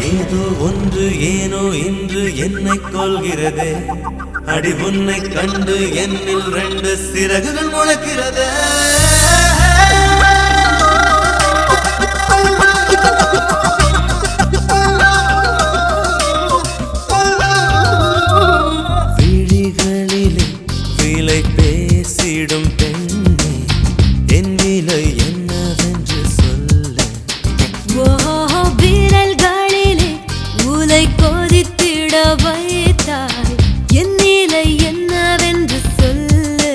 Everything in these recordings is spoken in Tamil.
ஏதோ ஒன்று ஏனோ இன்று என்னை கொள்கிறதே அடி உன்னை கண்டு என்னில் 2 சிறகுகள் முளைக்கிறதே விழிகளிலே விலை பேசிடும் பெண்ணே என் விலை என்னவென்று சொல்லு விரல்களிலே உலை கொதித்திட வைத்தாய் என் நிலை என்னவென்று சொல்லு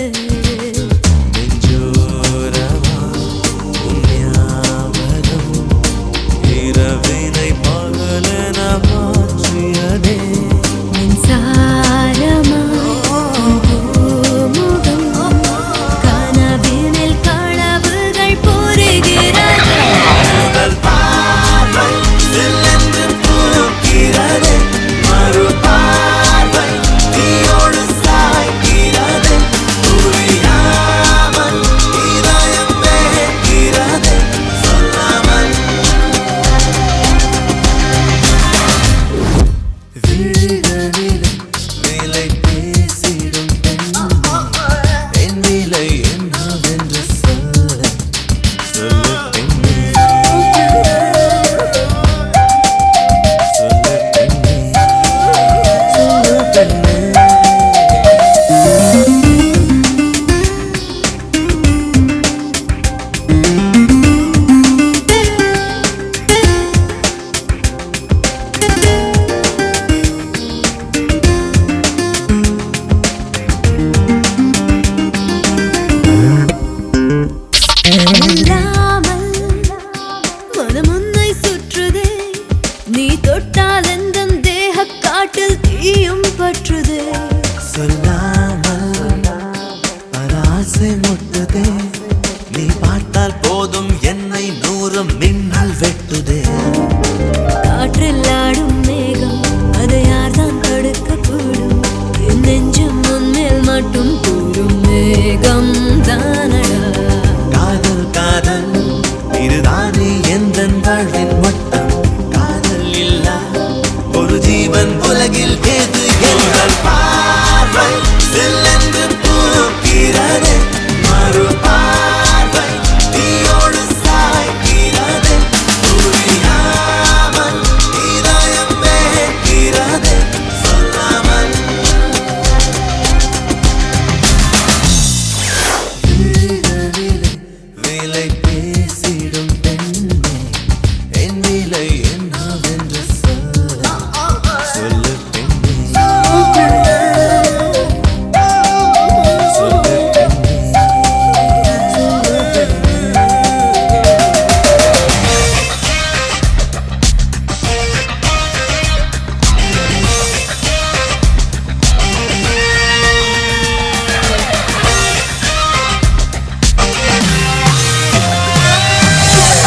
நெஞ்சோரமா உன் ஞாபகம் இரவினை பகலென மாற்றியதே மின்சாரமா முகம் கனவினில் கனவுகள் புரிகிறது முதல் பார்வை சில்லென்று பூக்கிறதே மறு பார்வை தீயோடு சாய்கிறதே புரியாமல் இதயம் வேகிறதே சொல்லாமல் விழிகளிலே விலை பேசிடும் பெண்ணே என் விலை என்னவென்று சொல்லு சொல்லு பெண்ணே சொல்லு பெண்ணே சொல்லு பெண்ணே இல்லாமல் மனம் உன்னை சுற்றுதே நீ தொட்டால் எந்தன் தேக காட்டில் தீயும் பற்றுதே சொல்லாமல் ஆசை முட்டுதே நீ பார்த்தால் போதும் என்னை 100 மின்னல் வெட்டுதே காற்றில் ஆடும் மேகம் அதை யார்தான் தடுக்க கூடும் என் நெஞ்சும் உன்மேல் மட்டும் கூடும் மேகம் தானடா காதல் காதல் இதுதானே எந்தன் வாழ்வின் மட்டம் காதல் இல்லா ஒரு ஜீவன் உலகில் ஏது என்றால் பார்வை சில்லென்று பூக்கிறதே மறு பார்வை தீயோடு சாய்கிறதே புரியாமல் இதயம் வேகிறதே சொல்லாமல் விழிகளிலே விலை பேசிடும் பெண்ணே என் விலை என்னவென்று சொல்லு சொல்லு பெண்ணே சொல்லு பெண்ணே சொல்லு பெண்ணே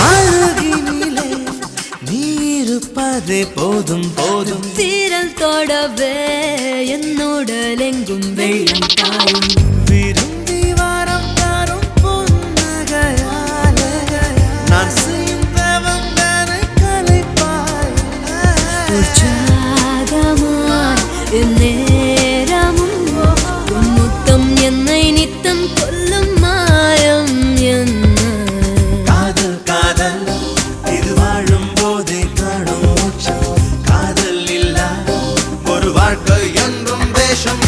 அழகினிலே நீ இருப்பதே போதும் போதும் சீரல் தொடவே என்னுடல் எங்கும் வெள்ளம் பாயும் விரும்பி வாரம் தரும் புன்னகையாலே நான் செய்யும் தவம் தானே கலைப்பாய் உற்சாகமாய் என் நேரமும் உன் முத்தம் என்னை நித்தம் கொல்லும் மாயம் என்ன காதல் காதல் இது வாழும் போதே காணும் மோட்சம் காதல் இல்லா ஒரு வாழ்க்கை என்றும் வேஷம்